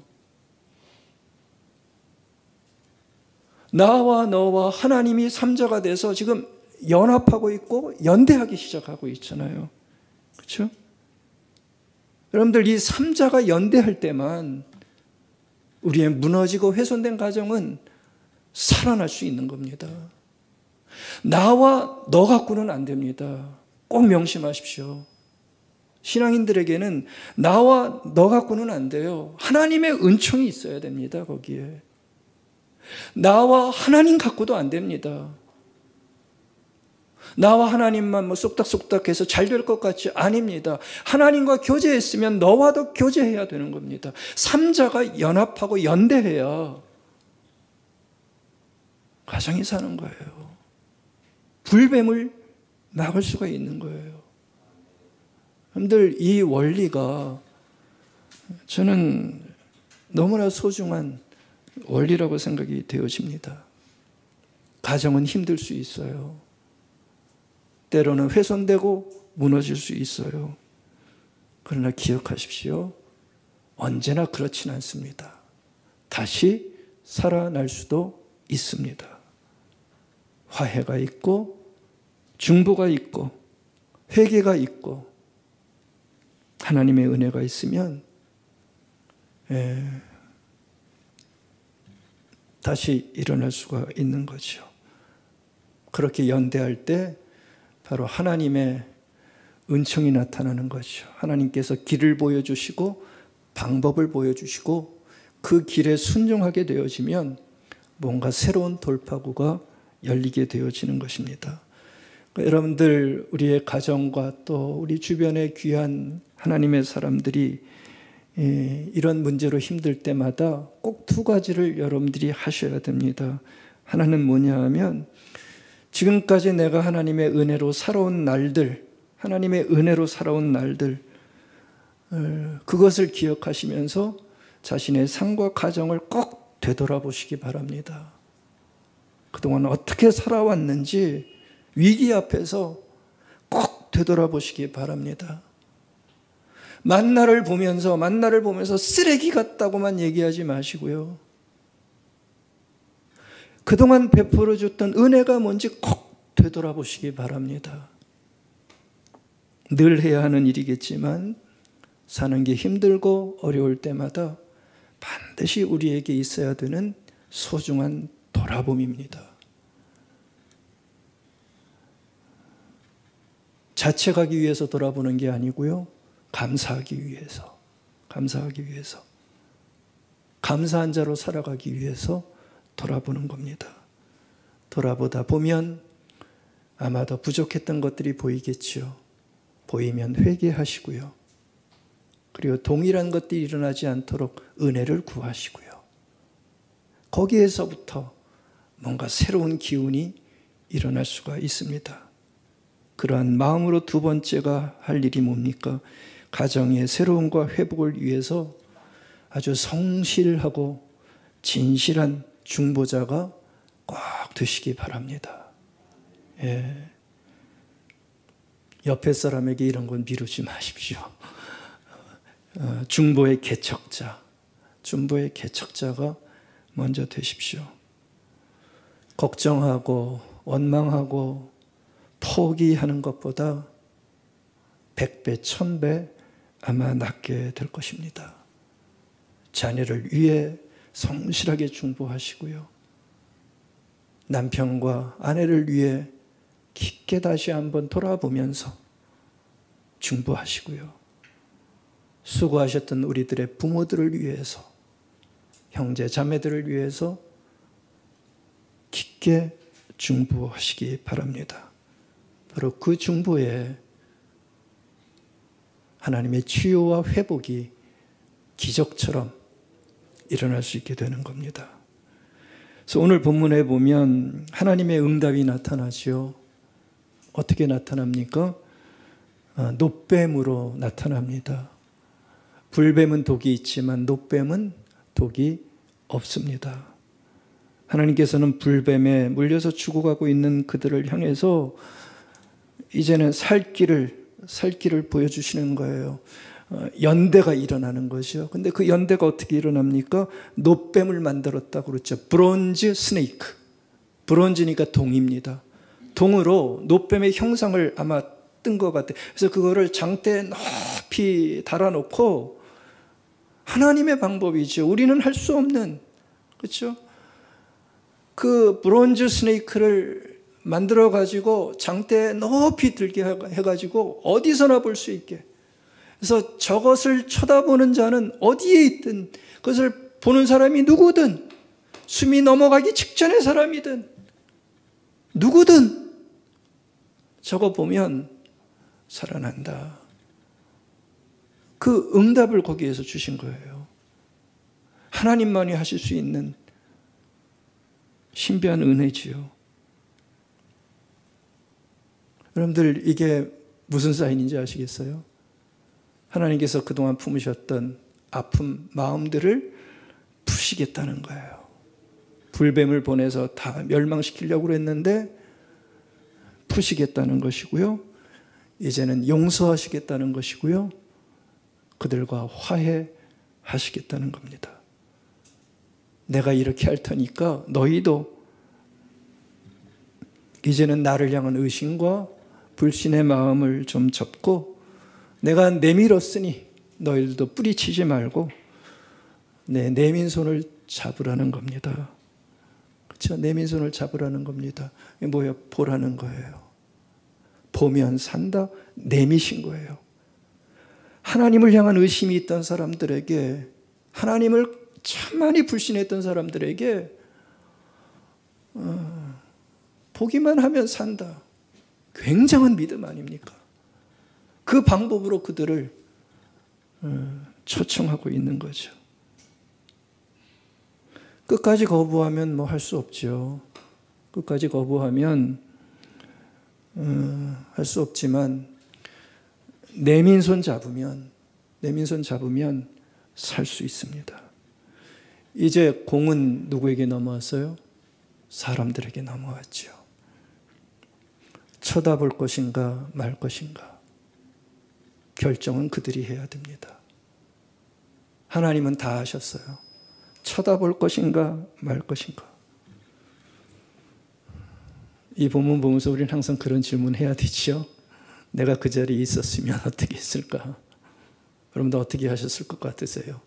나와 너와 하나님이 삼자가 돼서 지금 연합하고 있고 연대하기 시작하고 있잖아요. 그렇죠? 여러분들 이 삼자가 연대할 때만 우리의 무너지고 훼손된 가정은 살아날 수 있는 겁니다. 나와 너 갖고는 안 됩니다. 꼭 명심하십시오. 신앙인들에게는 나와 너 갖고는 안 돼요. 하나님의 은총이 있어야 됩니다. 거기에. 나와 하나님 갖고도 안 됩니다. 나와 하나님만 뭐 쏙닥쏙닥해서 잘 될 것 같지 아닙니다. 하나님과 교제했으면 너와도 교제해야 되는 겁니다. 삼자가 연합하고 연대해야 가정이 사는 거예요. 불뱀을 막을 수가 있는 거예요. 여러분들 이 원리가 저는 너무나 소중한 원리라고 생각이 되어집니다. 가정은 힘들 수 있어요. 때로는 훼손되고 무너질 수 있어요. 그러나 기억하십시오. 언제나 그렇진 않습니다. 다시 살아날 수도 있습니다. 화해가 있고 중보가 있고 회개가 있고 하나님의 은혜가 있으면 다시 일어날 수가 있는 거죠. 그렇게 연대할 때 바로 하나님의 은총이 나타나는 거죠. 하나님께서 길을 보여주시고 방법을 보여주시고 그 길에 순종하게 되어지면 뭔가 새로운 돌파구가 열리게 되어지는 것입니다. 여러분들, 우리의 가정과 또 우리 주변의 귀한 하나님의 사람들이 이런 문제로 힘들 때마다 꼭 두 가지를 여러분들이 하셔야 됩니다. 하나는 뭐냐 하면 지금까지 내가 하나님의 은혜로 살아온 날들, 하나님의 은혜로 살아온 날들, 그것을 기억하시면서 자신의 삶과 가정을 꼭 되돌아보시기 바랍니다. 그동안 어떻게 살아왔는지 위기 앞에서 꼭 되돌아보시기 바랍니다. 만나를 보면서 쓰레기 같다고만 얘기하지 마시고요. 그동안 베풀어 줬던 은혜가 뭔지 꼭 되돌아보시기 바랍니다. 늘 해야 하는 일이겠지만 사는 게 힘들고 어려울 때마다 반드시 우리에게 있어야 되는 소중한 돌아봄입니다. 자책하기 위해서 돌아보는 게 아니고요. 감사하기 위해서. 감사한 자로 살아가기 위해서 돌아보는 겁니다. 돌아보다 보면 아마 더 부족했던 것들이 보이겠죠. 보이면 회개하시고요. 그리고 동일한 것들이 일어나지 않도록 은혜를 구하시고요. 거기에서부터 뭔가 새로운 기운이 일어날 수가 있습니다. 그러한 마음으로 두 번째가 할 일이 뭡니까? 가정의 새로움과 회복을 위해서 아주 성실하고 진실한 중보자가 꼭 되시기 바랍니다. 옆에 사람에게 이런 건 미루지 마십시오. 중보의 개척자가 먼저 되십시오. 걱정하고 원망하고 포기하는 것보다 100배, 1000배 아마 낫게 될 것입니다. 자녀를 위해 성실하게 중보하시고요. 남편과 아내를 위해 깊게 다시 한번 돌아보면서 중보하시고요. 수고하셨던 우리들의 부모들을 위해서, 형제 자매들을 위해서 깊게 중보하시기 바랍니다. 바로 그 중보에 하나님의 치유와 회복이 기적처럼 일어날 수 있게 되는 겁니다. 그래서 오늘 본문에 보면 하나님의 응답이 나타나죠. 어떻게 나타납니까? 놋뱀으로 나타납니다. 불뱀은 독이 있지만 놋뱀은 독이 없습니다. 하나님께서는 불뱀에 물려서 죽어가고 있는 그들을 향해서 이제는 살 길을 보여주시는 거예요. 연대가 일어나는 거죠. 근데 그 연대가 어떻게 일어납니까? 놋뱀을 만들었다고 그랬죠. 브론즈 스네이크. 브론즈니까 동입니다. 동으로 놋뱀의 형상을 아마 뜬 것 같아요. 그래서 그거를 장대에 높이 달아놓고 하나님의 방법이죠. 우리는 할 수 없는, 그렇죠? 그 브론즈 스네이크를 만들어가지고 장대에 높이 들게 해가지고 어디서나 볼 수 있게. 그래서 저것을 쳐다보는 자는 어디에 있든 그것을 보는 사람이 누구든 숨이 넘어가기 직전의 사람이든 누구든 저거 보면 살아난다. 그 응답을 거기에서 주신 거예요. 하나님만이 하실 수 있는 신비한 은혜지요. 여러분들 이게 무슨 사인인지 아시겠어요? 하나님께서 그동안 품으셨던 아픔, 마음들을 푸시겠다는 거예요. 불뱀을 보내서 다 멸망시키려고 했는데 푸시겠다는 것이고요. 이제는 용서하시겠다는 것이고요. 그들과 화해하시겠다는 겁니다. 내가 이렇게 할 테니까 너희도 이제는 나를 향한 의심과 불신의 마음을 좀 접고 내가 내밀었으니 너희들도 뿌리치지 말고 내 내민손을 잡으라는 겁니다. 그렇죠? 내민손을 잡으라는 겁니다. 이게 뭐예요? 보라는 거예요. 보면 산다. 내미신 거예요. 하나님을 향한 의심이 있던 사람들에게, 하나님을 참 많이 불신했던 사람들에게 보기만 하면 산다. 굉장한 믿음 아닙니까? 그 방법으로 그들을 초청하고 있는 거죠. 끝까지 거부하면 뭐 할 수 없죠. 끝까지 거부하면 할 수 없지만 내민손 잡으면 살 수 있습니다. 이제 공은 누구에게 넘어왔어요? 사람들에게 넘어왔죠. 쳐다볼 것인가 말 것인가 결정은 그들이 해야 됩니다. 하나님은 다 하셨어요. 쳐다볼 것인가 말 것인가. 이 본문 보면서 우리는 항상 그런 질문 해야 되죠. 내가 그 자리에 있었으면 어떻게 했을까? 여러분도 어떻게 하셨을 것 같으세요?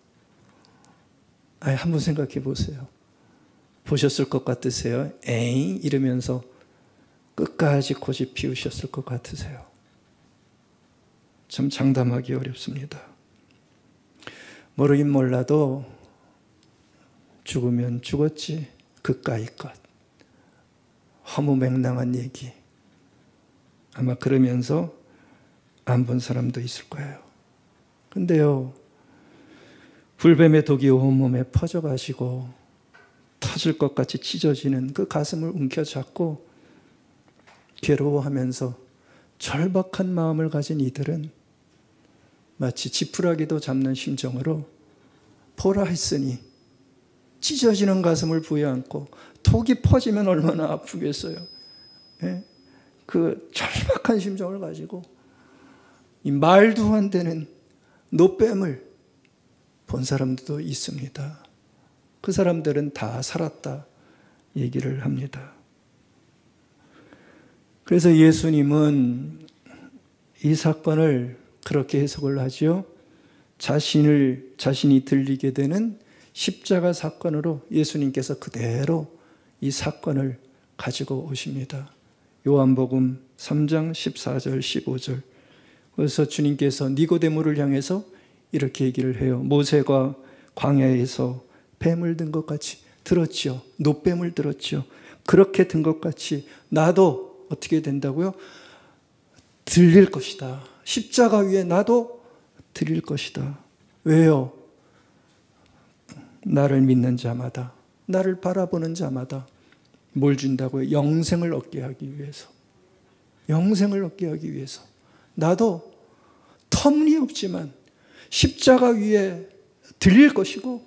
한번 생각해 보세요. 보셨을 것 같으세요? 에잉 이러면서 끝까지 고집 피우셨을 것 같으세요? 참 장담하기 어렵습니다. 모르긴 몰라도 죽으면 죽었지 그까이 것. 허무맹랑한 얘기. 아마 그러면서 안 본 사람도 있을 거예요. 근데요, 불뱀의 독이 온몸에 퍼져가시고 터질 것 같이 찢어지는 그 가슴을 움켜잡고 괴로워하면서 절박한 마음을 가진 이들은 마치 지푸라기도 잡는 심정으로 보라 했으니 찢어지는 가슴을 부여안고 독이 퍼지면 얼마나 아프겠어요. 예? 그 절박한 심정을 가지고 이 말도 안 되는 노뱀을 본 사람들도 있습니다. 그 사람들은 다 살았다 얘기를 합니다. 그래서 예수님은 이 사건을 그렇게 해석을 하죠. 자신이 들리게 되는 십자가 사건으로 예수님께서 그대로 이 사건을 가지고 오십니다. 요한복음 3장 14절 15절. 그래서 주님께서 니고데모를 향해서 이렇게 얘기를 해요. 모세가 광야에서 뱀을 든 것 같이 들었죠. 노뱀을 들었죠. 그렇게 든 것 같이 나도 어떻게 된다고요? 들릴 것이다. 십자가 위에 나도 들릴 것이다. 왜요? 나를 믿는 자마다, 나를 바라보는 자마다 뭘 준다고요? 영생을 얻게 하기 위해서. 영생을 얻게 하기 위해서. 나도 터무니없지만 십자가 위에 들릴 것이고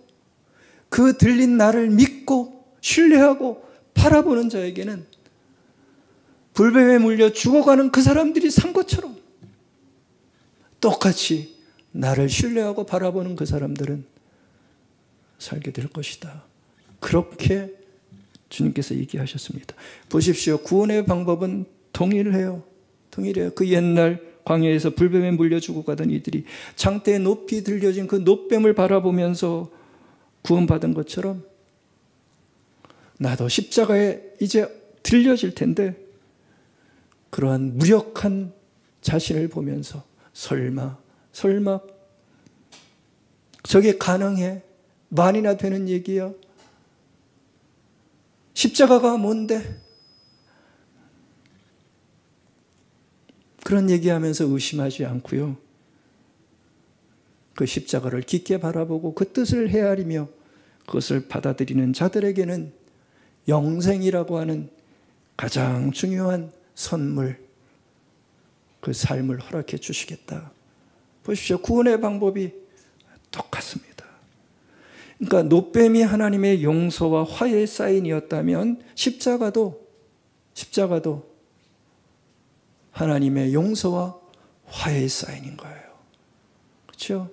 그 들린 나를 믿고 신뢰하고 바라보는 자에게는 불뱀에 물려 죽어가는 그 사람들이 산 것처럼 똑같이 나를 신뢰하고 바라보는 그 사람들은 살게 될 것이다. 그렇게 주님께서 얘기하셨습니다. 보십시오. 구원의 방법은 동일해요. 동일해요. 그 옛날 광야에서 불뱀에 물려 죽어가던 이들이 장대에 높이 들려진 그 노뱀을 바라보면서 구원받은 것처럼 나도 십자가에 이제 들려질 텐데 그러한 무력한 자신을 보면서 설마 저게 가능해? 말이나 되는 얘기야? 십자가가 뭔데? 그런 얘기하면서 의심하지 않고요. 그 십자가를 깊게 바라보고 그 뜻을 헤아리며 그것을 받아들이는 자들에게는 영생이라고 하는 가장 중요한 선물, 그 삶을 허락해 주시겠다. 보십시오. 구원의 방법이 똑같습니다. 그러니까 노뱀이 하나님의 용서와 화해의 사인이었다면 십자가도 하나님의 용서와 화해의 사인인 거예요. 그렇죠?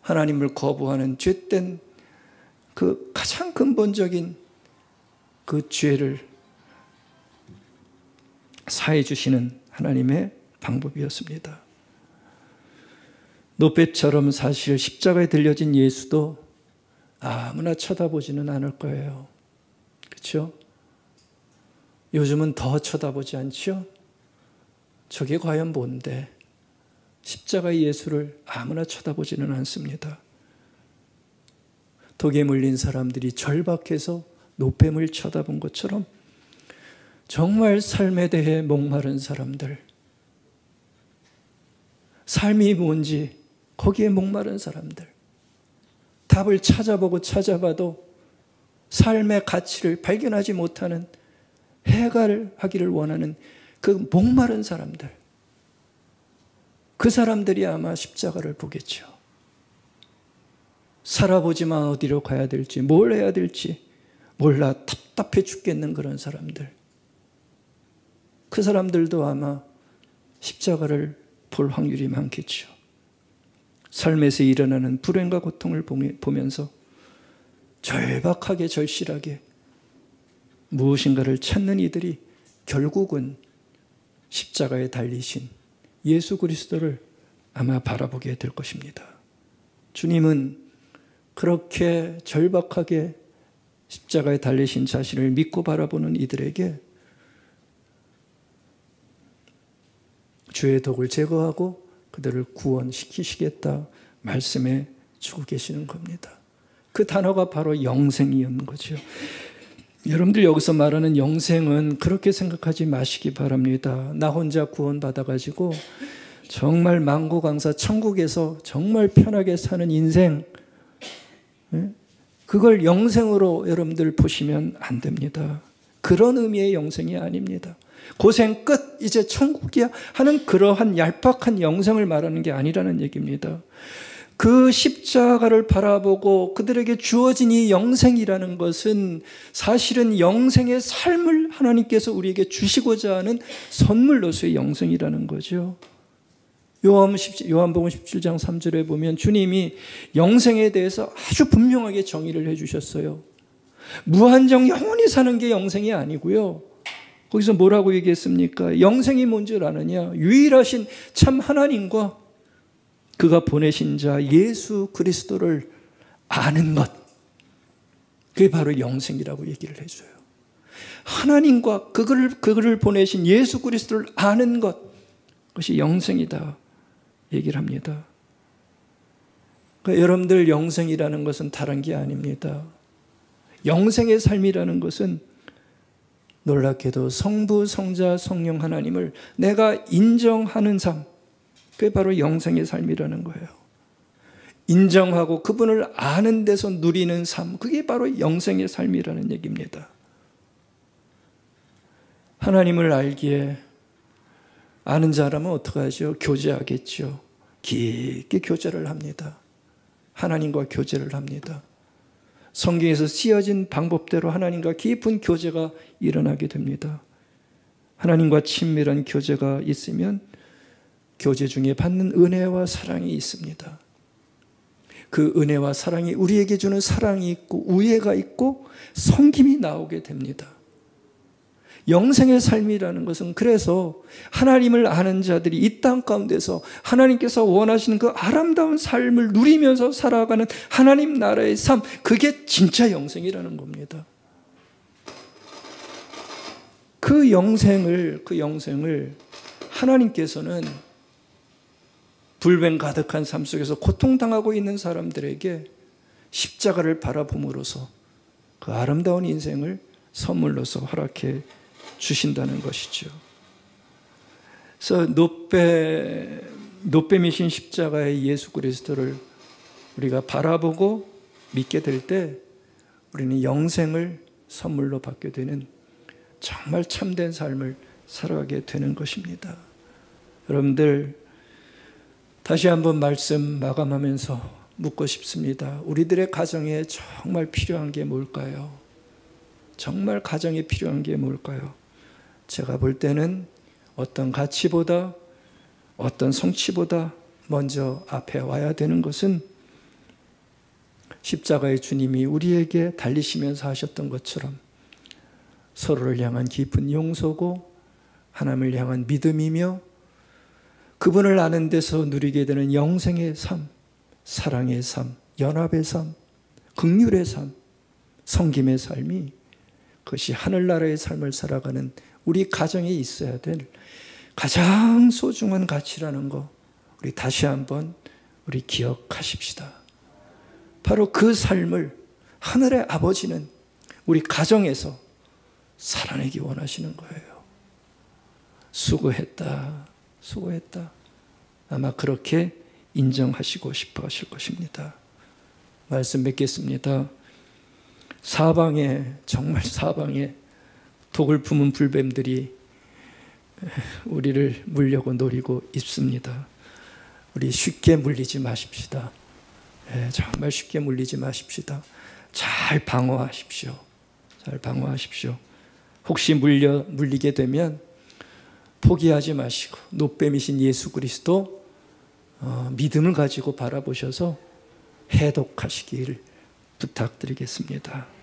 하나님을 거부하는 죄된 그 가장 근본적인 그 죄를 사해 주시는 하나님의 방법이었습니다. 노뱀처럼 사실 십자가에 들려진 예수도 아무나 쳐다보지는 않을 거예요. 그렇죠? 요즘은 더 쳐다보지 않죠? 저게 과연 뭔데? 십자가의 예수를 아무나 쳐다보지는 않습니다. 독에 물린 사람들이 절박해서 노뱀을 쳐다본 것처럼 정말 삶에 대해 목마른 사람들, 삶이 뭔지 거기에 목마른 사람들, 답을 찾아보고 찾아봐도 삶의 가치를 발견하지 못하는 해결하기를 원하는 그 목마른 사람들, 그 사람들이 아마 십자가를 보겠죠. 살아보지만 어디로 가야 될지, 뭘 해야 될지 몰라 답답해 죽겠는 그런 사람들, 그 사람들도 아마 십자가를 볼 확률이 많겠죠. 삶에서 일어나는 불행과 고통을 보면서 절박하게 절실하게 무엇인가를 찾는 이들이 결국은 십자가에 달리신 예수 그리스도를 아마 바라보게 될 것입니다. 주님은 그렇게 절박하게 십자가에 달리신 자신을 믿고 바라보는 이들에게 죄의 독을 제거하고 그들을 구원시키시겠다 말씀해 주고 계시는 겁니다. 그 단어가 바로 영생이었는 거죠. 여러분들 여기서 말하는 영생은 그렇게 생각하지 마시기 바랍니다. 나 혼자 구원받아가지고 정말 만고강사 천국에서 정말 편하게 사는 인생, 그걸 영생으로 여러분들 보시면 안 됩니다. 그런 의미의 영생이 아닙니다. 고생 끝, 이제 천국이야 하는 그러한 얄팍한 영생을 말하는 게 아니라는 얘기입니다. 그 십자가를 바라보고 그들에게 주어진 이 영생이라는 것은 사실은 영생의 삶을 하나님께서 우리에게 주시고자 하는 선물로서의 영생이라는 거죠. 요한복음 17장 3절에 보면 주님이 영생에 대해서 아주 분명하게 정의를 해주셨어요. 무한정 영원히 사는 게 영생이 아니고요. 거기서 뭐라고 얘기했습니까? 영생이 뭔 줄 아느냐? 유일하신 참 하나님과 그가 보내신 자 예수 그리스도를 아는 것, 그게 바로 영생이라고 얘기를 해줘요. 하나님과 그를 보내신 예수 그리스도를 아는 것, 그것이 영생이다 얘기를 합니다. 그러니까 여러분들 영생이라는 것은 다른 게 아닙니다. 영생의 삶이라는 것은 놀랍게도 성부, 성자, 성령 하나님을 내가 인정하는 삶, 그게 바로 영생의 삶이라는 거예요. 인정하고 그분을 아는 데서 누리는 삶, 그게 바로 영생의 삶이라는 얘기입니다. 하나님을 알기에 아는 자라면 어떡하죠? 교제하겠죠. 깊게 교제를 합니다. 하나님과 교제를 합니다. 성경에서 쓰여진 방법대로 하나님과 깊은 교제가 일어나게 됩니다. 하나님과 친밀한 교제가 있으면 교제 중에 받는 은혜와 사랑이 있습니다. 그 은혜와 사랑이 우리에게 주는 사랑이 있고 우애가 있고 섬김이 나오게 됩니다. 영생의 삶이라는 것은 그래서 하나님을 아는 자들이 이 땅 가운데서 하나님께서 원하시는 그 아름다운 삶을 누리면서 살아가는 하나님 나라의 삶, 그게 진짜 영생이라는 겁니다. 그 영생을 하나님께서는 불변 가득한 삶 속에서 고통당하고 있는 사람들에게 십자가를 바라봄으로써 그 아름다운 인생을 선물로서 허락해 주신다는 것이죠. 그래서 노뱀이신 십자가의 예수 그리스도를 우리가 바라보고 믿게 될 때 우리는 영생을 선물로 받게 되는 정말 참된 삶을 살아가게 되는 것입니다. 여러분들 다시 한번 말씀 마감하면서 묻고 싶습니다. 우리들의 가정에 정말 필요한 게 뭘까요? 정말 가정에 필요한 게 뭘까요? 제가 볼 때는 어떤 가치보다, 어떤 성취보다 먼저 앞에 와야 되는 것은 십자가의 주님이 우리에게 달리시면서 하셨던 것처럼 서로를 향한 깊은 용서고 하나님을 향한 믿음이며 그분을 아는 데서 누리게 되는 영생의 삶, 사랑의 삶, 연합의 삶, 긍휼의 삶, 섬김의 삶이 그것이 하늘나라의 삶을 살아가는 우리 가정에 있어야 될 가장 소중한 가치라는 거 우리 다시 한번 우리 기억하십시다. 바로 그 삶을 하늘의 아버지는 우리 가정에서 살아내기 원하시는 거예요. 수고했다. 수고했다. 아마 그렇게 인정하시고 싶어 하실 것입니다. 말씀 맺겠습니다. 사방에, 정말 사방에 독을 품은 불뱀들이 우리를 물려고 노리고 있습니다. 우리 쉽게 물리지 마십시다. 정말 쉽게 물리지 마십시다. 잘 방어하십시오. 잘 방어하십시오. 혹시 물리게 되면 포기하지 마시고 노뱀이신 예수 그리스도 믿음을 가지고 바라보셔서 해독하시길 부탁드리겠습니다.